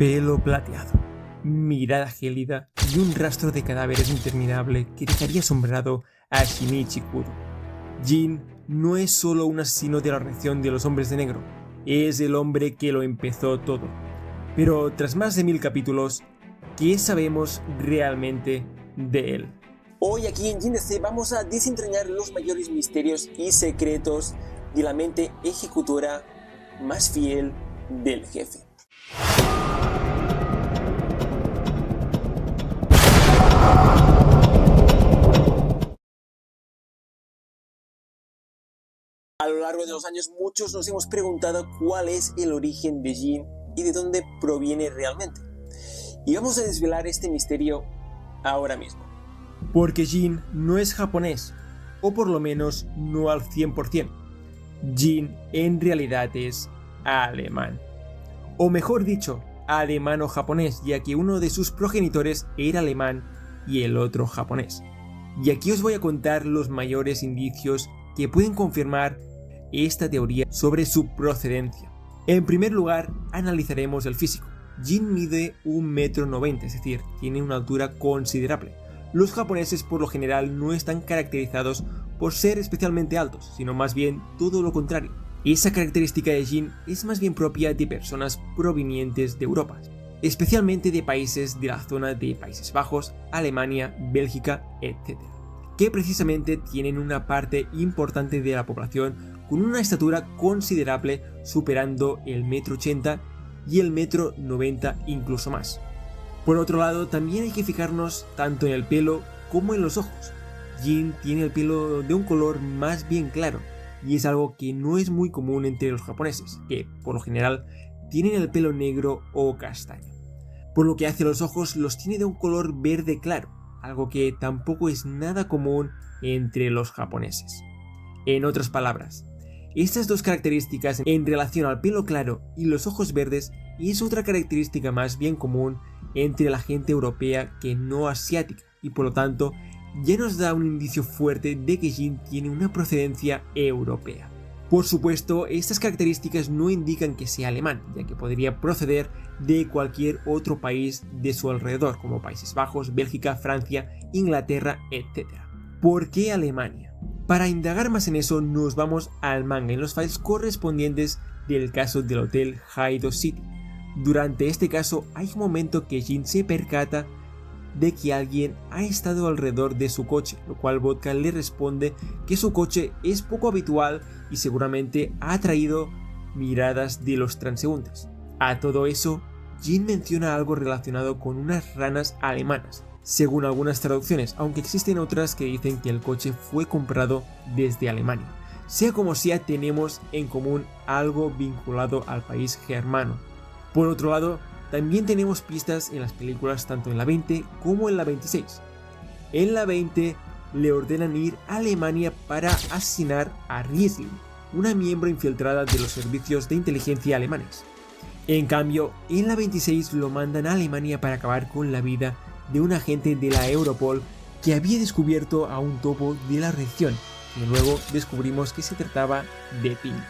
Pelo plateado, mirada gélida y un rastro de cadáveres interminable que dejaría asombrado a Shinichi Kudo. Jin no es solo un asesino de la región de los hombres de negro, es el hombre que lo empezó todo. Pero tras más de 1000 capítulos, ¿qué sabemos realmente de él? Hoy aquí en JinDC vamos a desentrañar los mayores misterios y secretos de la mente ejecutora más fiel del jefe. A lo largo de los años muchos nos hemos preguntado cuál es el origen de Jin y de dónde proviene realmente. Y vamos a desvelar este misterio ahora mismo. Porque Jin no es japonés, o por lo menos no al 100%. Jin en realidad es alemán. O mejor dicho, alemano-japonés, ya que uno de sus progenitores era alemán y el otro japonés. Y aquí os voy a contar los mayores indicios que pueden confirmar esta teoría sobre su procedencia. En primer lugar, analizaremos el físico. Jin mide 1,90 m, es decir, tiene una altura considerable. Los japoneses por lo general no están caracterizados por ser especialmente altos, sino más bien todo lo contrario. Esa característica de Jin es más bien propia de personas provenientes de Europa, especialmente de países de la zona de Países Bajos, Alemania, Bélgica, etc., que precisamente tienen una parte importante de la población con una estatura considerable superando el 1,80 m y el 1,90 m incluso más. Por otro lado, también hay que fijarnos tanto en el pelo como en los ojos. Jin tiene el pelo de un color más bien claro, y es algo que no es muy común entre los japoneses, que por lo general tienen el pelo negro o castaño. Por lo que hace los ojos los tiene de un color verde claro, algo que tampoco es nada común entre los japoneses. En otras palabras, estas dos características en relación al pelo claro y los ojos verdes es otra característica más bien común entre la gente europea que no asiática, y por lo tanto ya nos da un indicio fuerte de que Jin tiene una procedencia europea. Por supuesto, estas características no indican que sea alemán, ya que podría proceder de cualquier otro país de su alrededor, como Países Bajos, Bélgica, Francia, Inglaterra, etc. ¿Por qué Alemania? Para indagar más en eso nos vamos al manga en los files correspondientes del caso del hotel Haido City. Durante este caso hay un momento que Jin se percata de que alguien ha estado alrededor de su coche, lo cual Vodka le responde que su coche es poco habitual y seguramente ha atraído miradas de los transeúntes. A todo eso, Jin menciona algo relacionado con unas ranas alemanas, según algunas traducciones, aunque existen otras que dicen que el coche fue comprado desde Alemania. Sea como sea, tenemos en común algo vinculado al país germano. Por otro lado, también tenemos pistas en las películas tanto en la 20 como en la 26. En la 20 le ordenan ir a Alemania para asesinar a Riesling, una miembro infiltrada de los servicios de inteligencia alemanes. En cambio, en la 26 lo mandan a Alemania para acabar con la vida de un agente de la Europol que había descubierto a un topo de la región, y luego descubrimos que se trataba de Pinta.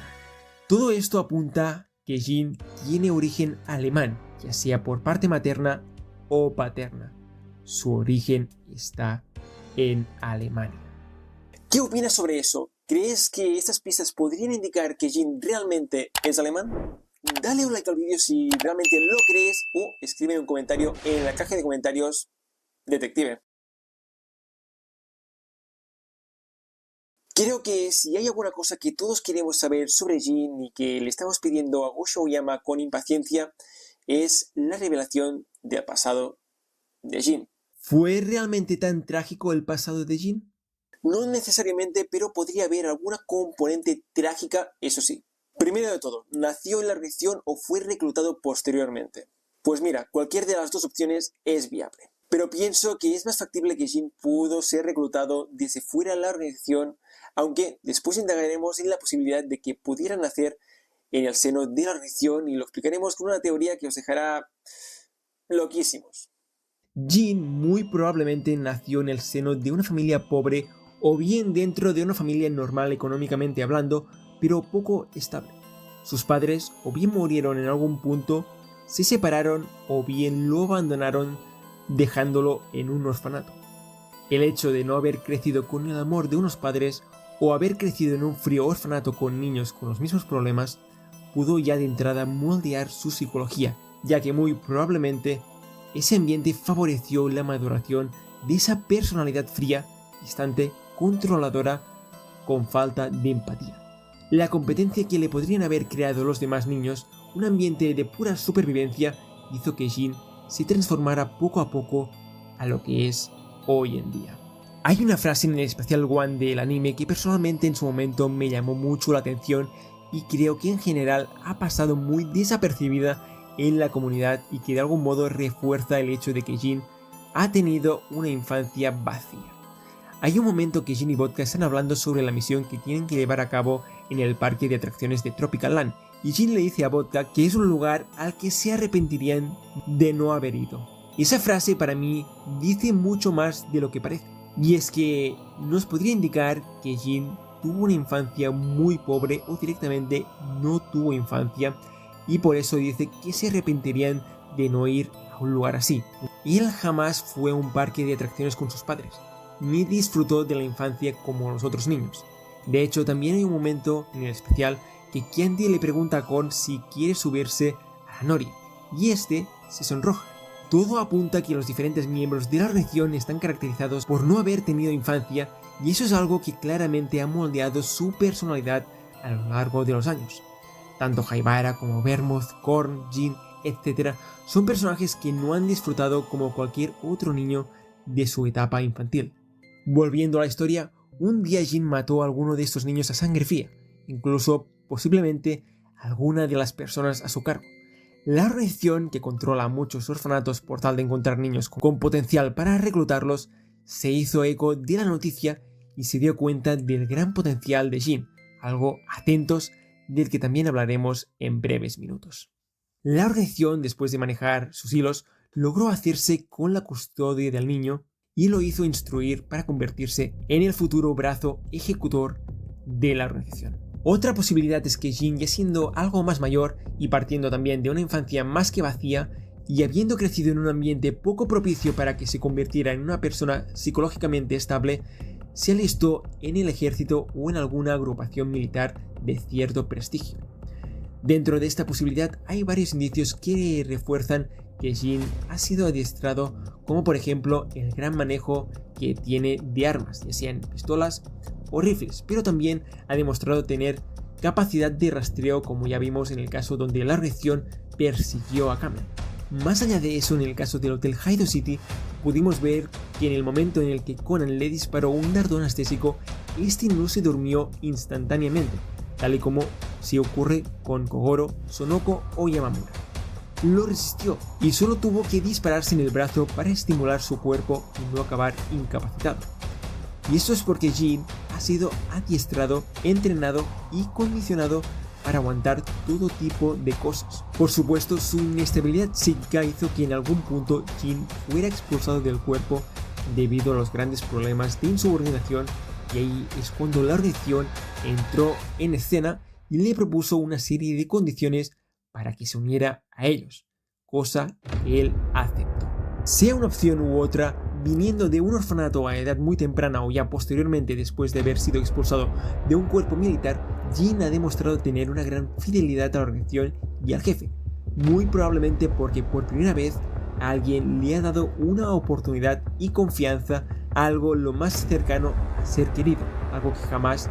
Todo esto apunta que Jin tiene origen alemán, ya sea por parte materna o paterna. Su origen está en Alemania. ¿Qué opinas sobre eso? ¿Crees que estas pistas podrían indicar que Jin realmente es alemán? Dale un like al vídeo si realmente lo crees o escribe un comentario en la caja de comentarios, detective. Creo que si hay alguna cosa que todos queremos saber sobre Jin y que le estamos pidiendo a Gosho Aoyama con impaciencia, es la revelación del pasado de Jin. ¿Fue realmente tan trágico el pasado de Jin? No necesariamente, pero podría haber alguna componente trágica, eso sí. Primero de todo, ¿nació en la región o fue reclutado posteriormente? Pues mira, cualquier de las dos opciones es viable. Pero pienso que es más factible que Jin pudo ser reclutado desde fuera de la organización, aunque después indagaremos en la posibilidad de que pudiera nacer en el seno de la organización y lo explicaremos con una teoría que os dejará loquísimos. Jin muy probablemente nació en el seno de una familia pobre o bien dentro de una familia normal económicamente hablando, pero poco estable. Sus padres o bien murieron en algún punto, se separaron o bien lo abandonaron dejándolo en un orfanato. El hecho de no haber crecido con el amor de unos padres o haber crecido en un frío orfanato con niños con los mismos problemas pudo ya de entrada moldear su psicología, ya que muy probablemente ese ambiente favoreció la maduración de esa personalidad fría, distante, controladora, con falta de empatía. La competencia que le podrían haber creado los demás niños, un ambiente de pura supervivencia, hizo que Jin se transformara poco a poco a lo que es hoy en día. Hay una frase en el Special One del anime que personalmente en su momento me llamó mucho la atención y creo que en general ha pasado muy desapercibida en la comunidad y que de algún modo refuerza el hecho de que Jin ha tenido una infancia vacía. Hay un momento que Jin y Vodka están hablando sobre la misión que tienen que llevar a cabo en el parque de atracciones de Tropical Land, y Jin le dice a Vodka que es un lugar al que se arrepentirían de no haber ido. Esa frase para mí dice mucho más de lo que parece, y es que nos podría indicar que Jin tuvo una infancia muy pobre o directamente no tuvo infancia, y por eso dice que se arrepentirían de no ir a un lugar así. Y él jamás fue a un parque de atracciones con sus padres, ni disfrutó de la infancia como los otros niños. De hecho, también hay un momento en el especial que Kyanti le pregunta a Kon si quiere subirse a la Nori, y este se sonroja. Todo apunta a que los diferentes miembros de la región están caracterizados por no haber tenido infancia, y eso es algo que claramente ha moldeado su personalidad a lo largo de los años. Tanto Haibara como Vermouth, Korn, Jin, etc. son personajes que no han disfrutado como cualquier otro niño de su etapa infantil. Volviendo a la historia, un día Jin mató a alguno de estos niños a sangre fría, incluso posiblemente a alguna de las personas a su cargo. La organización que controla muchos orfanatos por tal de encontrar niños con potencial para reclutarlos se hizo eco de la noticia y se dio cuenta del gran potencial de Jin, algo atentos del que también hablaremos en breves minutos. La organización, después de manejar sus hilos, logró hacerse con la custodia del niño y lo hizo instruir para convertirse en el futuro brazo ejecutor de la organización. Otra posibilidad es que Jin, ya siendo algo más mayor y partiendo también de una infancia más que vacía y habiendo crecido en un ambiente poco propicio para que se convirtiera en una persona psicológicamente estable, se alistó en el ejército o en alguna agrupación militar de cierto prestigio. Dentro de esta posibilidad hay varios indicios que refuerzan que Jin ha sido adiestrado, como por ejemplo el gran manejo que tiene de armas, ya sean pistolas o rifles, pero también ha demostrado tener capacidad de rastreo, como ya vimos en el caso donde la región persiguió a Kamen. Más allá de eso, en el caso del Hotel Haido City, pudimos ver que en el momento en el que Conan le disparó un dardo anestésico, este no se durmió instantáneamente, tal y como si ocurre con Kogoro, Sonoko o Yamamura. Lo resistió y solo tuvo que dispararse en el brazo para estimular su cuerpo y no acabar incapacitado. Y eso es porque Jin ha sido adiestrado, entrenado y condicionado para aguantar todo tipo de cosas. Por supuesto, su inestabilidad psíquica hizo que en algún punto Jin fuera expulsado del cuerpo debido a los grandes problemas de insubordinación, y ahí es cuando la organización entró en escena y le propuso una serie de condiciones para que se uniera a ellos, cosa que él aceptó. Sea una opción u otra, viniendo de un orfanato a edad muy temprana o ya posteriormente después de haber sido expulsado de un cuerpo militar, Jin ha demostrado tener una gran fidelidad a la organización y al jefe, muy probablemente porque por primera vez alguien le ha dado una oportunidad y confianza a algo lo más cercano a ser querido, algo que jamás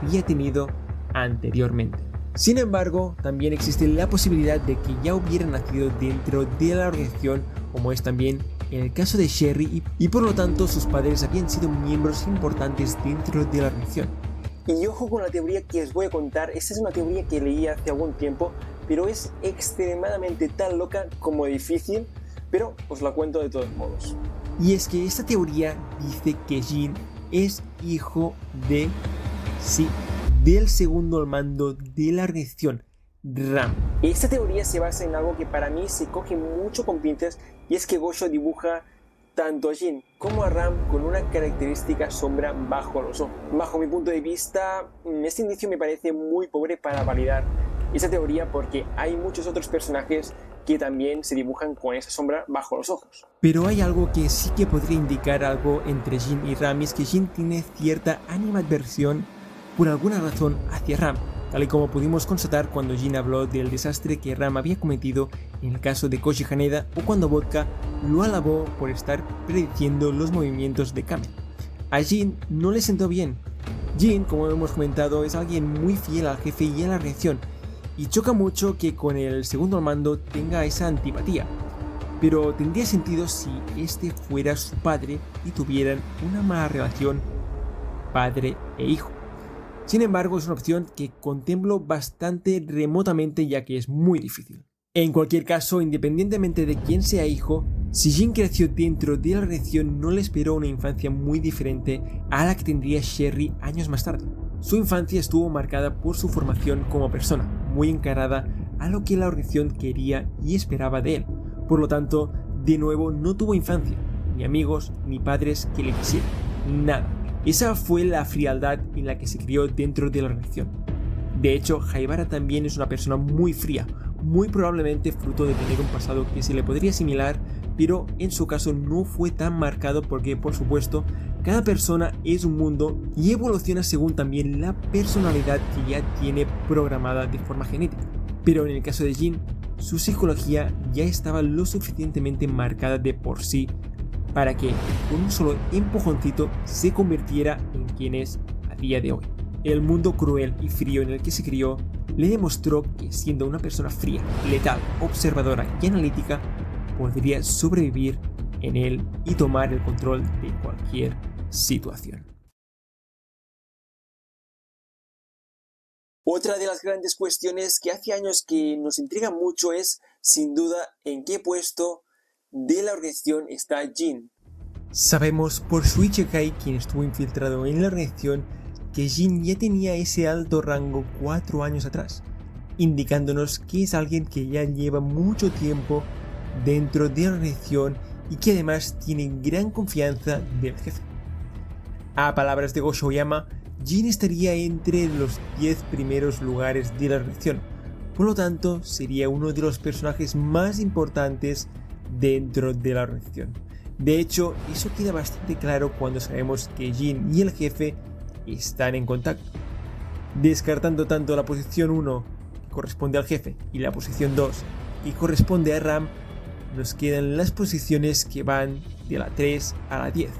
había tenido anteriormente. Sin embargo, también existe la posibilidad de que ya hubiera nacido dentro de la organización, como es también en el caso de Sherry, y por lo tanto sus padres habían sido miembros importantes dentro de la organización. Y ojo con la teoría que os voy a contar. Esta es una teoría que leí hace algún tiempo, pero es extremadamente tan loca como difícil, pero os la cuento de todos modos. Y es que esta teoría dice que Jin es hijo del segundo al mando de la organización, Ram. Esta teoría se basa en algo que para mí se coge mucho con pinzas, y es que Gosho dibuja tanto a Jin como a Ram con una característica sombra bajo los ojos. Bajo mi punto de vista, este indicio me parece muy pobre para validar esa teoría, porque hay muchos otros personajes que también se dibujan con esa sombra bajo los ojos. Pero hay algo que sí que podría indicar algo entre Jin y Ram, y es que Jin tiene cierta animadversión por alguna razón hacia Ram, tal y como pudimos constatar cuando Jin habló del desastre que Ram había cometido en el caso de Koji Haneda, o cuando Vodka lo alabó por estar prediciendo los movimientos de Kame. A Jin no le sentó bien. Jin, como hemos comentado, es alguien muy fiel al jefe y a la reacción, y choca mucho que con el segundo al mando tenga esa antipatía. Pero tendría sentido si este fuera su padre y tuvieran una mala relación padre e hijo. Sin embargo, es una opción que contemplo bastante remotamente, ya que es muy difícil. En cualquier caso, independientemente de quién sea hijo, si Jin creció dentro de la reacción, no le esperó una infancia muy diferente a la que tendría Sherry años más tarde. Su infancia estuvo marcada por su formación como persona, muy encarada a lo que la organización quería y esperaba de él. Por lo tanto, de nuevo no tuvo infancia, ni amigos, ni padres que le quisieran, nada. Esa fue la frialdad en la que se crió dentro de la organización. De hecho, Haibara también es una persona muy fría, muy probablemente fruto de tener un pasado que se le podría asimilar, pero en su caso no fue tan marcado porque, por supuesto, cada persona es un mundo y evoluciona según también la personalidad que ya tiene programada de forma genética. Pero en el caso de Jin, su psicología ya estaba lo suficientemente marcada de por sí para que, con un solo empujoncito, se convirtiera en quien es a día de hoy. El mundo cruel y frío en el que se crió le demostró que, siendo una persona fría, letal, observadora y analítica, podría sobrevivir en él y tomar el control de cualquier situación. Otra de las grandes cuestiones que hace años que nos intriga mucho es, sin duda, en qué puesto de la organización está Jin. Sabemos por Shuichi-Kai, quien estuvo infiltrado en la organización, que Jin ya tenía ese alto rango 4 años atrás, indicándonos que es alguien que ya lleva mucho tiempo dentro de la organización y que además tiene gran confianza del jefe. A palabras de Gosho Oyama, Jin estaría entre los 10 primeros lugares de la organización, por lo tanto sería uno de los personajes más importantes dentro de la organización. De hecho, eso queda bastante claro cuando sabemos que Jin y el jefe están en contacto. Descartando tanto la posición 1, que corresponde al jefe, y la posición 2, que corresponde a Ram, nos quedan las posiciones que van de la 3 a la 10.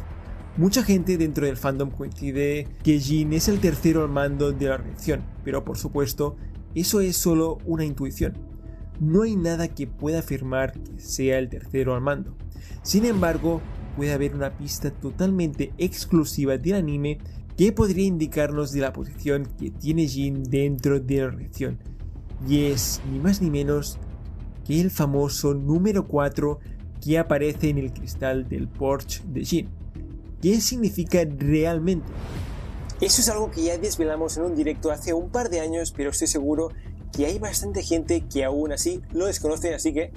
Mucha gente dentro del fandom coincide que Jin es el tercero al mando de la organización, pero por supuesto, eso es solo una intuición. No hay nada que pueda afirmar que sea el tercero al mando. Sin embargo, puede haber una pista totalmente exclusiva del anime que podría indicarnos de la posición que tiene Jin dentro de la organización, y es ni más ni menos que el famoso número 4 que aparece en el cristal del Porsche de Jin. ¿Qué significa realmente? Eso es algo que ya desvelamos en un directo hace un par de años, pero estoy seguro que hay bastante gente que aún así lo desconoce, así que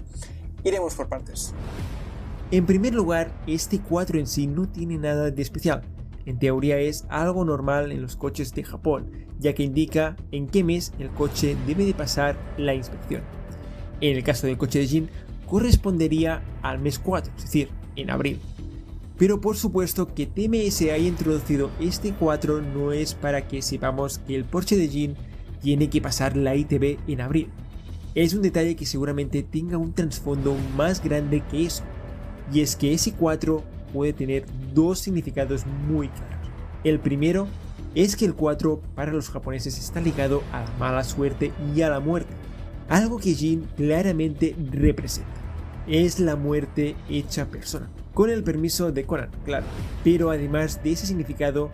iremos por partes. En primer lugar, este 4 en sí no tiene nada de especial. En teoría es algo normal en los coches de Japón, ya que indica en qué mes el coche debe de pasar la inspección. En el caso del coche de Jin, correspondería al mes 4, es decir, en abril. Pero por supuesto que TMS haya introducido este 4 no es para que sepamos que el Porsche de Jin tiene que pasar la ITB en abril. Es un detalle que seguramente tenga un trasfondo más grande que eso, y es que ese 4 puede tener dos significados muy claros. El primero es que el 4 para los japoneses está ligado a la mala suerte y a la muerte, algo que Jin claramente representa. Es la muerte hecha persona, con el permiso de Conan, claro. Pero además de ese significado,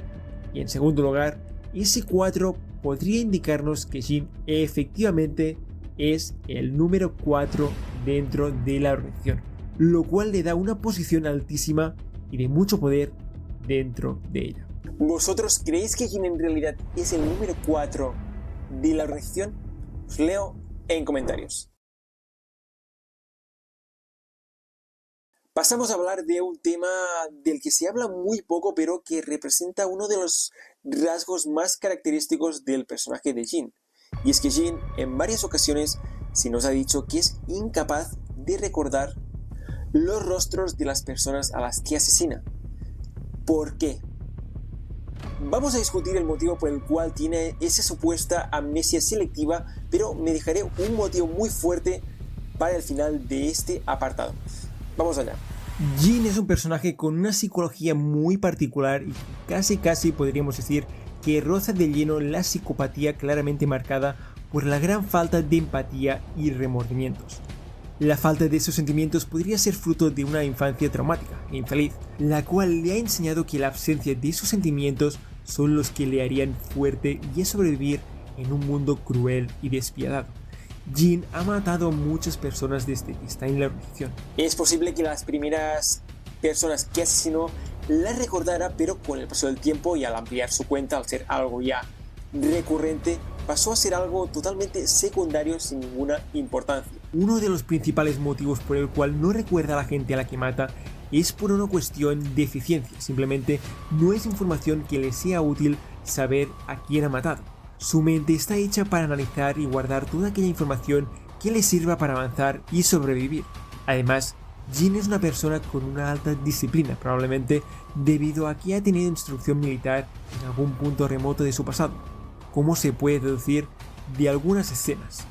y en segundo lugar, ese 4 podría indicarnos que Jin efectivamente es el número 4 dentro de la organización, lo cual le da una posición altísima y de mucho poder dentro de ella. ¿Vosotros creéis que Jin en realidad es el número 4 de la organización? Os leo en comentarios. Pasamos a hablar de un tema del que se habla muy poco, pero que representa uno de los rasgos más característicos del personaje de Jin. Y es que Jin en varias ocasiones se nos ha dicho que es incapaz de recordar los rostros de las personas a las que asesina. ¿Por qué? Vamos a discutir el motivo por el cual tiene esa supuesta amnesia selectiva, pero me dejaré un motivo muy fuerte para el final de este apartado. Vamos allá. Jin es un personaje con una psicología muy particular y casi podríamos decir que roza de lleno la psicopatía claramente marcada por la gran falta de empatía y remordimientos. La falta de esos sentimientos podría ser fruto de una infancia traumática e infeliz, la cual le ha enseñado que la ausencia de esos sentimientos son los que le harían fuerte y a sobrevivir en un mundo cruel y despiadado. Jin ha matado a muchas personas desde que está en la organización. Es posible que las primeras personas que asesinó las recordara, pero con el paso del tiempo y al ampliar su cuenta, al ser algo ya recurrente, pasó a ser algo totalmente secundario sin ninguna importancia. Uno de los principales motivos por el cual no recuerda a la gente a la que mata es por una cuestión de eficiencia, simplemente no es información que le sea útil saber a quién ha matado. Su mente está hecha para analizar y guardar toda aquella información que le sirva para avanzar y sobrevivir. Además, Jin es una persona con una alta disciplina, probablemente debido a que ha tenido instrucción militar en algún punto remoto de su pasado, como se puede deducir de algunas escenas,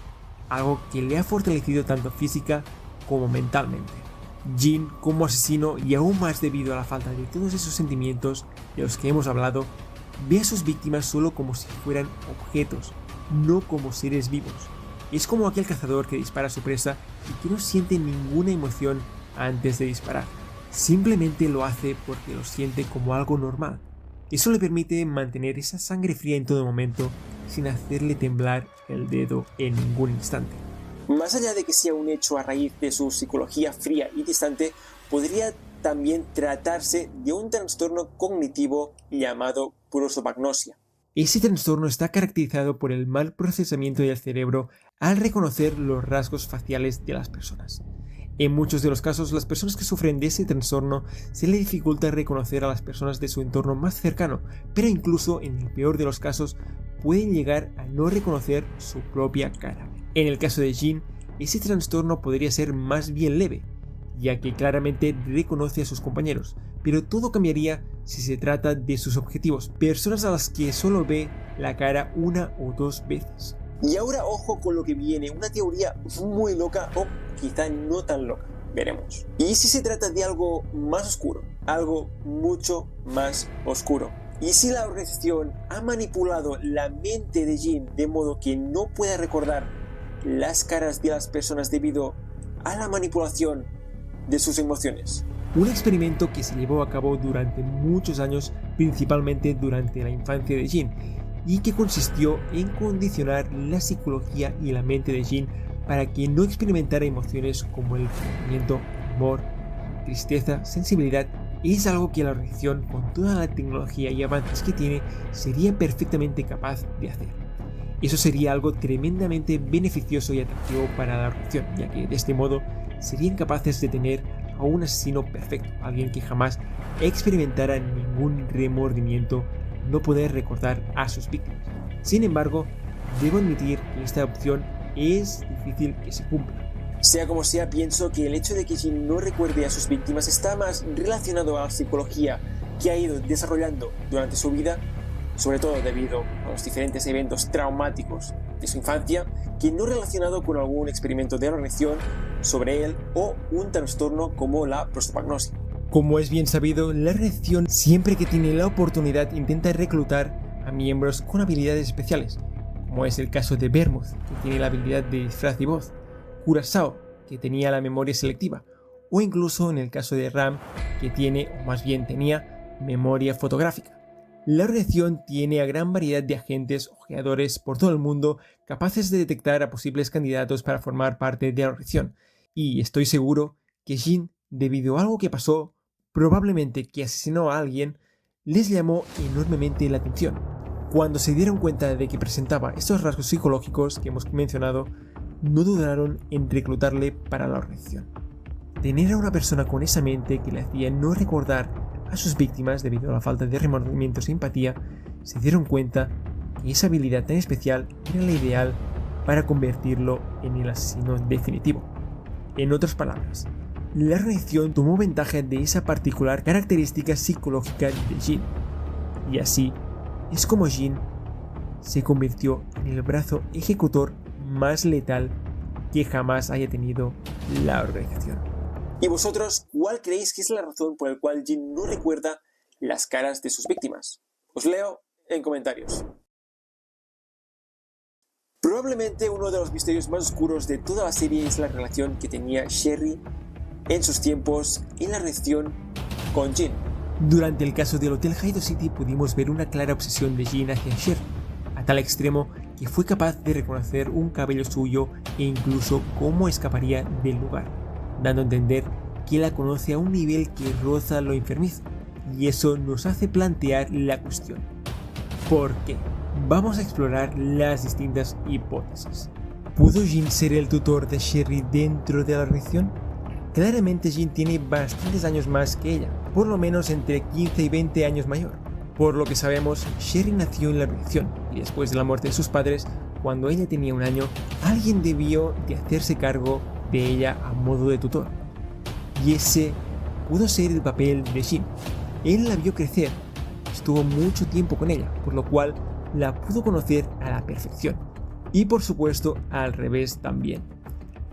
algo que le ha fortalecido tanto física como mentalmente. Jin, como asesino, y aún más debido a la falta de todos esos sentimientos de los que hemos hablado, ve a sus víctimas solo como si fueran objetos, no como seres vivos. Es como aquel cazador que dispara a su presa y que no siente ninguna emoción antes de disparar. Simplemente lo hace porque lo siente como algo normal. Eso le permite mantener esa sangre fría en todo momento sin hacerle temblar el dedo en ningún instante. Más allá de que sea un hecho a raíz de su psicología fría y distante, podría también tratarse de un trastorno cognitivo llamado prosopagnosia. Ese trastorno está caracterizado por el mal procesamiento del cerebro al reconocer los rasgos faciales de las personas. En muchos de los casos, las personas que sufren de ese trastorno se les dificulta reconocer a las personas de su entorno más cercano, pero incluso en el peor de los casos pueden llegar a no reconocer su propia cara. En el caso de Jin, ese trastorno podría ser más bien leve, ya que claramente reconoce a sus compañeros, pero todo cambiaría si se trata de sus objetivos, personas a las que solo ve la cara una o dos veces. Y ahora ojo con lo que viene, una teoría muy loca o quizá no tan loca, veremos. ¿Y si se trata de algo más oscuro? Algo mucho más oscuro. ¿Y si la organización ha manipulado la mente de Jin de modo que no pueda recordar las caras de las personas debido a la manipulación de sus emociones? Un experimento que se llevó a cabo durante muchos años, principalmente durante la infancia de Jin, y que consistió en condicionar la psicología y la mente de Jin para que no experimentara emociones como el sentimiento, humor, tristeza, sensibilidad. Es algo que la organización, con toda la tecnología y avances que tiene, sería perfectamente capaz de hacer. Eso sería algo tremendamente beneficioso y atractivo para la organización, ya que de este modo serían capaces de tener a un asesino perfecto, alguien que jamás experimentara ningún remordimiento, no poder recordar a sus víctimas. Sin embargo, debo admitir que esta opción es difícil que se cumpla. Sea como sea, pienso que el hecho de que Jin no recuerde a sus víctimas está más relacionado a la psicología que ha ido desarrollando durante su vida, sobre todo debido a los diferentes eventos traumáticos de su infancia, que no relacionado con algún experimento de organización sobre él o un trastorno como la prosopagnosia. Como es bien sabido, la reacción siempre que tiene la oportunidad intenta reclutar a miembros con habilidades especiales, como es el caso de Vermouth, que tiene la habilidad de disfraz y voz, Kurazao, que tenía la memoria selectiva, o incluso en el caso de Ram, que tiene, o más bien tenía, memoria fotográfica. La organización tiene a gran variedad de agentes ojeadores por todo el mundo capaces de detectar a posibles candidatos para formar parte de la organización, y estoy seguro que Jin, debido a algo que pasó, probablemente que asesinó a alguien, les llamó enormemente la atención. Cuando se dieron cuenta de que presentaba estos rasgos psicológicos que hemos mencionado, no dudaron en reclutarle para la organización. Tener a una persona con esa mente que le hacía no recordar a sus víctimas debido a la falta de remordimientos e empatía, se dieron cuenta que esa habilidad tan especial era la ideal para convertirlo en el asesino definitivo. En otras palabras, la organización tomó ventaja de esa particular característica psicológica de Jin. Y así es como Jin se convirtió en el brazo ejecutor más letal que jamás haya tenido la organización. ¿Y vosotros cuál creéis que es la razón por la cual Jin no recuerda las caras de sus víctimas? Os leo en comentarios. Probablemente uno de los misterios más oscuros de toda la serie es la relación que tenía Sherry en sus tiempos en la relación con Jin. Durante el caso del Hotel Hydro City pudimos ver una clara obsesión de Jin hacia Sherry, a tal extremo que fue capaz de reconocer un cabello suyo e incluso cómo escaparía del lugar, dando a entender que la conoce a un nivel que roza lo enfermizo. Y eso nos hace plantear la cuestión: ¿por qué? Vamos a explorar las distintas hipótesis. ¿Pudo Jin ser el tutor de Sherry dentro de la organización? Claramente Jin tiene bastantes años más que ella, por lo menos entre 15 y 20 años mayor. Por lo que sabemos, Sherry nació en la organización y después de la muerte de sus padres, cuando ella tenía 1 año, alguien debió de hacerse cargo de ella a modo de tutor. Y ese pudo ser el papel de Jin. Él la vio crecer, estuvo mucho tiempo con ella, por lo cual la pudo conocer a la perfección. Y por supuesto, al revés también.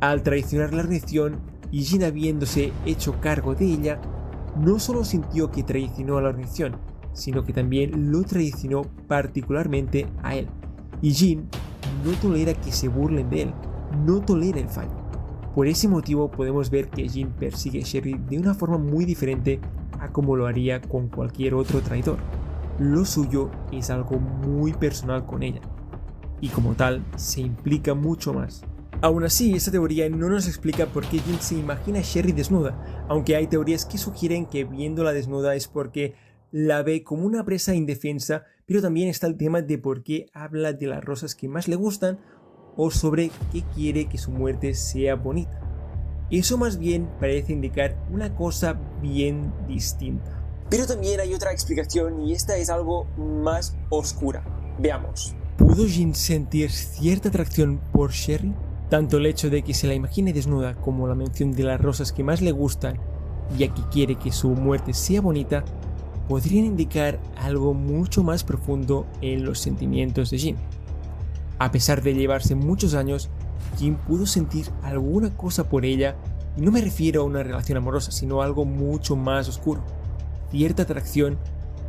Al traicionar la organización y Jin habiéndose hecho cargo de ella, no solo sintió que traicionó a la organización, sino que también lo traicionó particularmente a él. Y Jin no tolera que se burlen de él, no tolera el fallo. Por ese motivo podemos ver que Jin persigue a Sherry de una forma muy diferente a como lo haría con cualquier otro traidor. Lo suyo es algo muy personal con ella, y como tal se implica mucho más. Aún así, esta teoría no nos explica por qué Jin se imagina a Sherry desnuda, aunque hay teorías que sugieren que viéndola desnuda es porque la ve como una presa indefensa, pero también está el tema de por qué habla de las rosas que más le gustan o sobre qué quiere que su muerte sea bonita. Eso más bien parece indicar una cosa bien distinta. Pero también hay otra explicación y esta es algo más oscura. Veamos. ¿Pudo Jin sentir cierta atracción por Sherry? Tanto el hecho de que se la imagine desnuda como la mención de las rosas que más le gustan, ya que quiere que su muerte sea bonita, podrían indicar algo mucho más profundo en los sentimientos de Jin. A pesar de llevarse muchos años, Jin pudo sentir alguna cosa por ella, y no me refiero a una relación amorosa, sino a algo mucho más oscuro. Cierta atracción,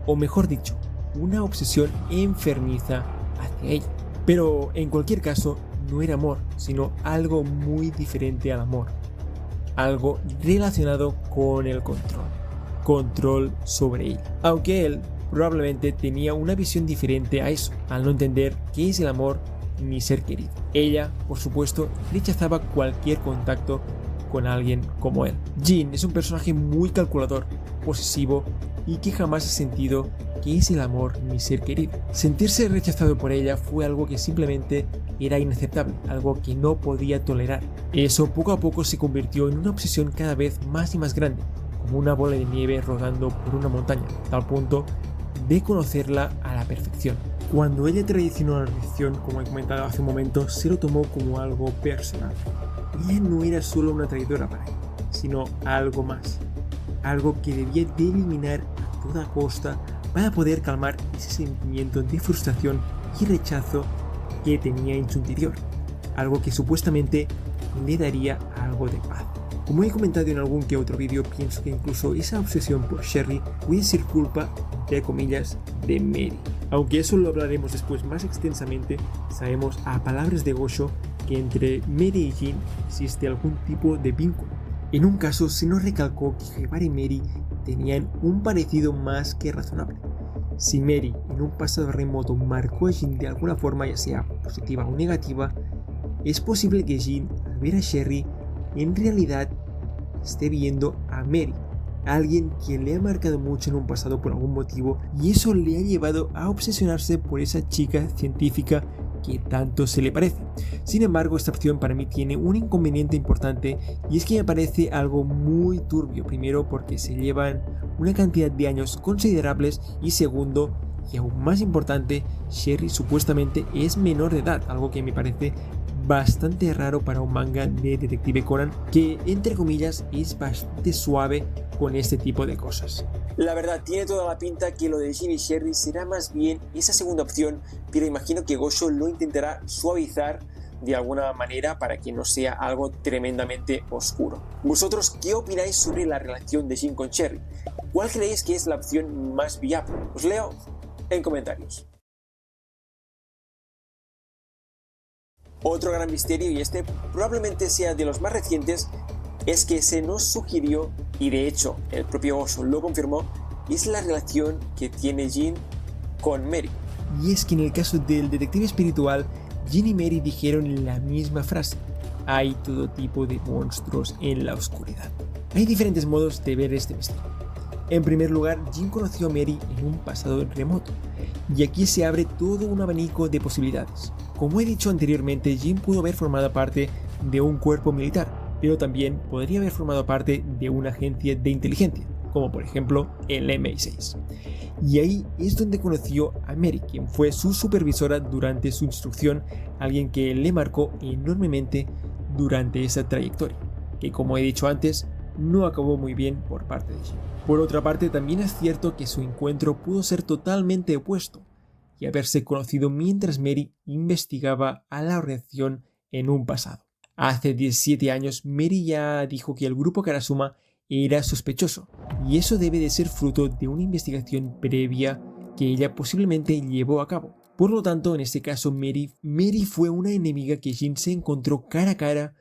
o mejor dicho, una obsesión enfermiza hacia ella. Pero en cualquier caso, no era amor, sino algo muy diferente al amor. Algo relacionado con el control sobre ella. Aunque él probablemente tenía una visión diferente a eso, al no entender qué es el amor ni ser querido. Ella, por supuesto, rechazaba cualquier contacto con alguien como él. Jin es un personaje muy calculador, posesivo y que jamás ha sentido qué es el amor ni ser querido. Sentirse rechazado por ella fue algo que simplemente era inaceptable, algo que no podía tolerar. Eso poco a poco se convirtió en una obsesión cada vez más y más grande, como una bola de nieve rodando por una montaña, a tal punto de conocerla a la perfección. Cuando ella traicionó a la organización, como he comentado hace un momento, se lo tomó como algo personal. Ella no era solo una traidora para él, sino algo más. Algo que debía de eliminar a toda costa para poder calmar ese sentimiento de frustración y rechazo que tenía en su interior. Algo que supuestamente le daría algo de paz. Como he comentado en algún que otro vídeo, pienso que incluso esa obsesión por Sherry puede ser culpa, entre comillas, de Mary. Aunque eso lo hablaremos después más extensamente, sabemos a palabras de Gosho que entre Mary y Jin existe algún tipo de vínculo. En un caso se nos recalcó que Haibara y Mary tenían un parecido más que razonable. Si Mary en un pasado remoto marcó a Jin de alguna forma, ya sea positiva o negativa, es posible que Jin, al ver a Sherry, en realidad esté viendo a Mary, a alguien quien le ha marcado mucho en un pasado por algún motivo, y eso le ha llevado a obsesionarse por esa chica científica que tanto se le parece. Sin embargo, esta opción para mí tiene un inconveniente importante, y es que me parece algo muy turbio. Primero, porque se llevan una cantidad de años considerables, y segundo, y aún más importante, Sherry supuestamente es menor de edad, algo que me parece bastante raro para un manga de Detective Conan que, entre comillas, es bastante suave con este tipo de cosas. La verdad, tiene toda la pinta que lo de Jin y Sherry será más bien esa segunda opción, pero imagino que Gosho lo intentará suavizar de alguna manera para que no sea algo tremendamente oscuro. ¿Vosotros qué opináis sobre la relación de Jin con Sherry? ¿Cuál creéis que es la opción más viable? Os leo en comentarios. Otro gran misterio, y este probablemente sea de los más recientes, es que se nos sugirió, y de hecho el propio Gosho lo confirmó, es la relación que tiene Jin con Mary. Y es que en el caso del detective espiritual, Jin y Mary dijeron la misma frase: hay todo tipo de monstruos en la oscuridad. Hay diferentes modos de ver este misterio. En primer lugar, Jin conoció a Mary en un pasado remoto, y aquí se abre todo un abanico de posibilidades. Como he dicho anteriormente, Jin pudo haber formado parte de un cuerpo militar, pero también podría haber formado parte de una agencia de inteligencia, como por ejemplo el MI6. Y ahí es donde conoció a Mary, quien fue su supervisora durante su instrucción, alguien que le marcó enormemente durante esa trayectoria, que como he dicho antes, no acabó muy bien por parte de Jin. Por otra parte, también es cierto que su encuentro pudo ser totalmente opuesto y haberse conocido mientras Mary investigaba a la organización en un pasado. Hace 17 años, Mary ya dijo que el grupo Karasuma era sospechoso, y eso debe de ser fruto de una investigación previa que ella posiblemente llevó a cabo. Por lo tanto, en este caso, Mary fue una enemiga que Jin se encontró cara a cara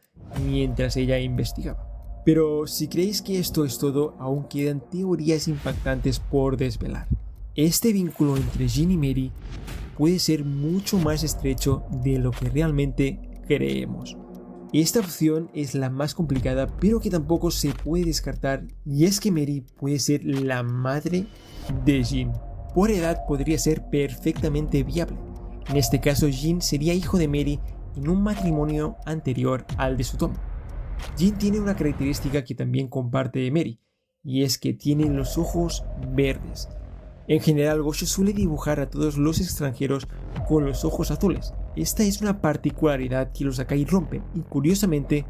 mientras ella investigaba. Pero si creéis que esto es todo, aún quedan teorías impactantes por desvelar. Este vínculo entre Jin y Mary puede ser mucho más estrecho de lo que realmente creemos. Esta opción es la más complicada, pero que tampoco se puede descartar, y es que Mary puede ser la madre de Jin. Por edad podría ser perfectamente viable. En este caso, Jin sería hijo de Mary en un matrimonio anterior al de Tsutomu. Jin tiene una característica que también comparte Mary, y es que tiene los ojos verdes. En general, Gosho suele dibujar a todos los extranjeros con los ojos azules. Esta es una particularidad que los Akai rompen, y curiosamente,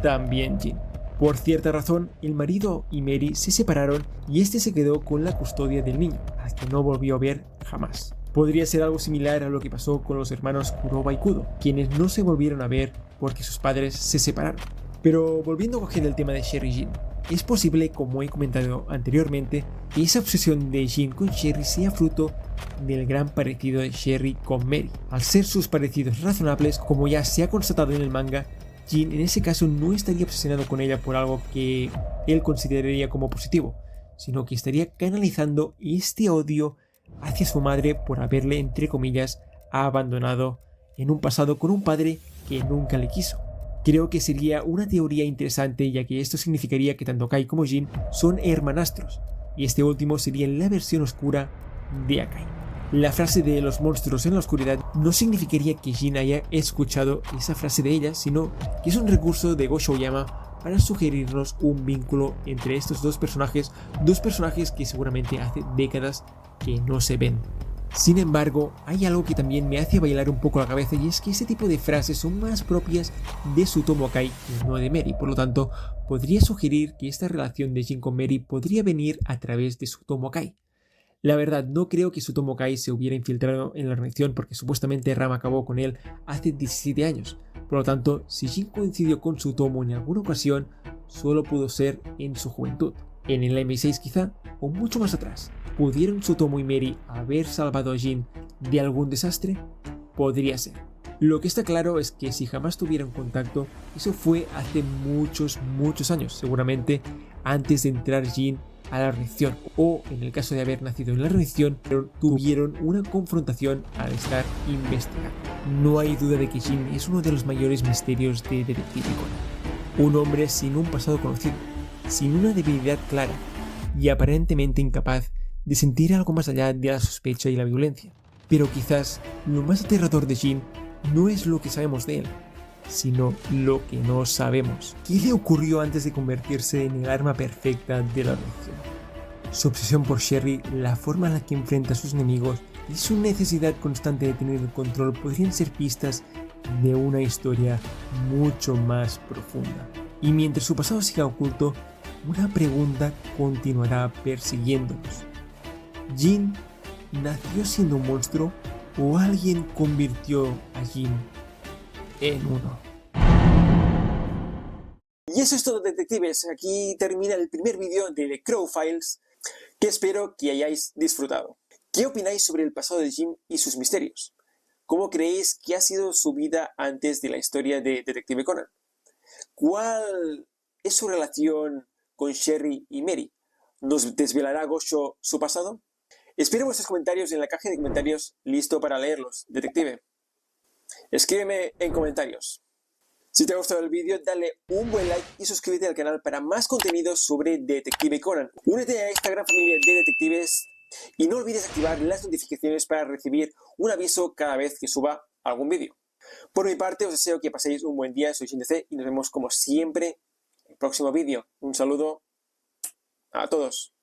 también Jin. Por cierta razón, el marido y Mary se separaron y este se quedó con la custodia del niño, al que no volvió a ver jamás. Podría ser algo similar a lo que pasó con los hermanos Kuroba y Kudo, quienes no se volvieron a ver porque sus padres se separaron. Pero volviendo a coger el tema de Sherry y Jin, es posible, como he comentado anteriormente, que esa obsesión de Jin con Sherry sea fruto del gran parecido de Sherry con Mary. Al ser sus parecidos razonables, como ya se ha constatado en el manga, Jin en ese caso no estaría obsesionado con ella por algo que él consideraría como positivo, sino que estaría canalizando este odio hacia su madre por haberle, entre comillas, abandonado en un pasado con un padre que nunca le quiso. Creo que sería una teoría interesante, ya que esto significaría que tanto Akai como Jin son hermanastros, y este último sería la versión oscura de Akai. La frase de los monstruos en la oscuridad no significaría que Jin haya escuchado esa frase de ella, sino que es un recurso de Gosho Oyama para sugerirnos un vínculo entre estos dos personajes que seguramente hace décadas que no se ven. Sin embargo, hay algo que también me hace bailar un poco la cabeza, y es que ese tipo de frases son más propias de Tsutomu Akai y no de Mary. Por lo tanto, podría sugerir que esta relación de Jin con Mary podría venir a través de Tsutomu Akai. La verdad, no creo que Tsutomu Akai se hubiera infiltrado en la organización porque supuestamente Rama acabó con él hace 17 años. Por lo tanto, si Jin coincidió con Tsutomu en alguna ocasión, solo pudo ser en su juventud. En el MI6 quizá, o mucho más atrás. ¿Pudieron Tsutomu y Mary haber salvado a Jin de algún desastre? Podría ser. Lo que está claro es que si jamás tuvieron contacto, eso fue hace muchos años, seguramente antes de entrar Jin a la organización, o en el caso de haber nacido en la organización, pero tuvieron una confrontación al estar investigando. No hay duda de que Jin es uno de los mayores misterios de Detective Conan. Un hombre sin un pasado conocido, sin una debilidad clara y aparentemente incapaz de sentir algo más allá de la sospecha y la violencia. Pero quizás lo más aterrador de Jin no es lo que sabemos de él, sino lo que no sabemos. ¿Qué le ocurrió antes de convertirse en el arma perfecta de la organización? Su obsesión por Sherry, la forma en la que enfrenta a sus enemigos y su necesidad constante de tener el control podrían ser pistas de una historia mucho más profunda. Y mientras su pasado siga oculto, una pregunta continuará persiguiéndonos. ¿Jin nació siendo un monstruo o alguien convirtió a Jin en uno? Y eso es todo, detectives. Aquí termina el primer vídeo de The Crow Files, que espero que hayáis disfrutado. ¿Qué opináis sobre el pasado de Jin y sus misterios? ¿Cómo creéis que ha sido su vida antes de la historia de Detective Conan? ¿Cuál es su relación con Sherry y Mary? ¿Nos desvelará Gosho su pasado? Espero vuestros comentarios en la caja de comentarios, listo para leerlos, detective. Escríbeme en comentarios. Si te ha gustado el vídeo, dale un buen like y suscríbete al canal para más contenido sobre Detective Conan. Únete a esta gran familia de detectives y no olvides activar las notificaciones para recibir un aviso cada vez que suba algún vídeo. Por mi parte, os deseo que paséis un buen día, soy ShinDC y nos vemos como siempre en el próximo vídeo. Un saludo a todos.